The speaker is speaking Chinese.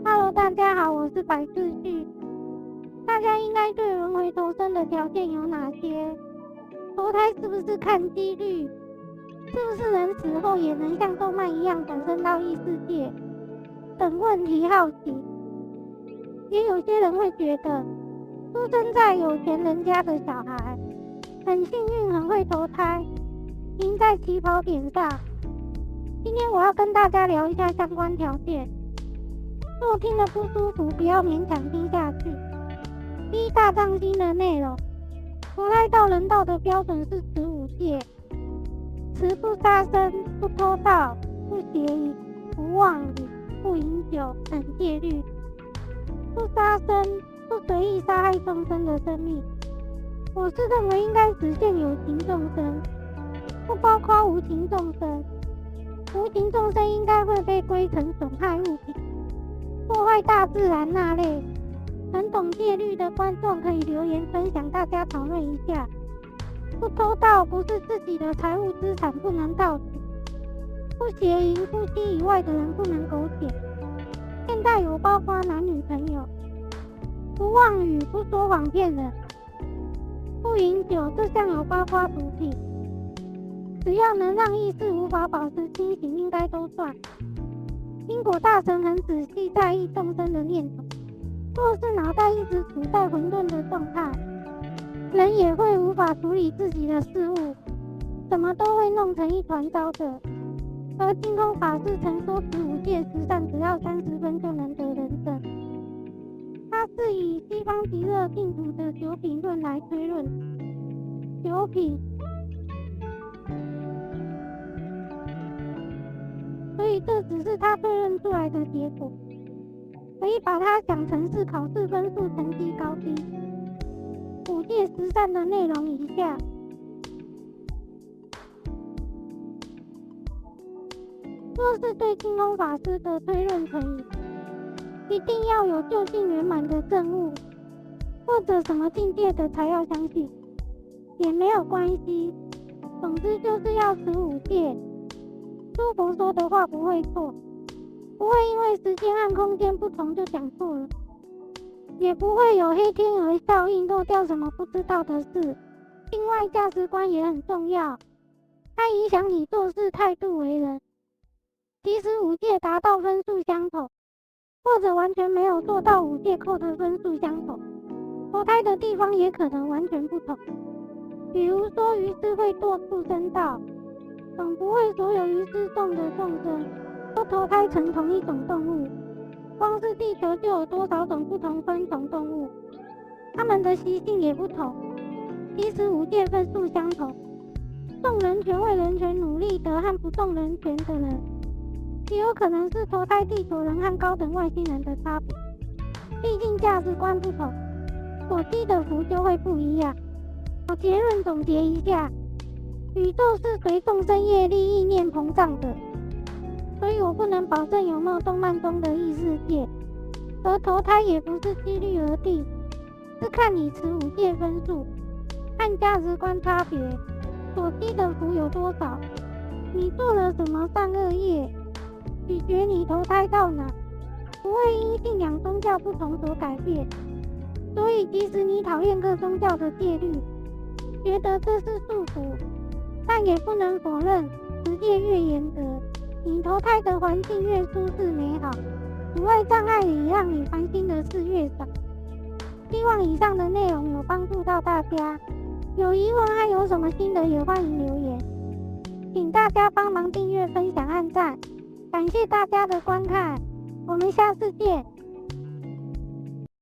Hello，大家好，我是白志旭。大家应该对轮回投生的条件有哪些？投胎是不是看几率？是不是人死后也能像动漫一样转生到异世界？等问题好奇。也有些人会觉得，出生在有钱人家的小孩很幸运，很会投胎，赢在起跑点上。今天我要跟大家聊一下相关条件。若听得不舒服，不要勉强听下去。第一大藏经的内容，投胎到人道的标准是15戒：持不杀生、不偷盗、不邪淫、不妄语、不饮酒等戒律。不杀生，不随意杀害众生的生命。我是认为应该只限有情众生，不包括无情众生。无情众生应该会被归成损害物品、破坏大自然那类。很懂戒律的观众可以留言分享，大家讨论一下。不偷盗，不是自己的财物资产不能盗取。不邪淫，夫妻以外的人不能苟且。现在有包括男女朋友。不妄语，不说谎骗人。不饮酒，这项有包括毒品。只要能让意识无法保持清醒，应该都算。因果大神很仔细在意众生的念头，若是脑袋一直处在混沌的状态，人也会无法处理自己的事物，什么都会弄成一团糟的。而净空法师曾说15戒十善只要30分就能得人生，他是以西方极乐净土的九品论来推论。九品，所以这只是他推论出来的结果，可以把它想成是考试分数成绩高低。5戒十善的内容以下。若是对净空法师的推论可以，一定要有究竟圆满的证悟，或者什么境界的才要相信，也没有关系。总之就是要15戒。诸佛说的话不会错，不会因为时间和空间不同就讲错了，也不会有黑天鹅效应漏掉什么不知道的事。另外价值观也很重要，它影响你做事态度为人。即使5戒达到分数相同，或者完全没有做到5戒扣的分数相同，投胎的地方也可能完全不同。比如说鱼是会堕畜生道，总不会所有鱼是众的众生都投胎成同一种动物。光是地球就有多少种不同分种动物，它们的习性也不同。即使5戒分数相同，重人权为人权努力的和不重人权的人，也有可能是投胎地球人和高等外星人的差别。毕竟价值观不同，所积的福就会不一样。我结论总结一下，宇宙是随众生业力意念膨胀的，所以我不能保证有没有动漫中的异世界，而投胎也不是几率而定，是看你持5戒分数和价值观差别，所积的福有多少，你做了什么善恶业，取决你投胎到哪，不会因信仰宗教不同所改变。所以即使你讨厌各宗教的戒律，觉得这是束缚，但也不能否认，持戒越严格，你投胎的环境越舒适美好，阻碍障碍也让你烦心的事越少。希望以上的内容有帮助到大家，有疑问还有什么心得也欢迎留言，请大家帮忙订阅、分享、按赞，感谢大家的观看，我们下次见。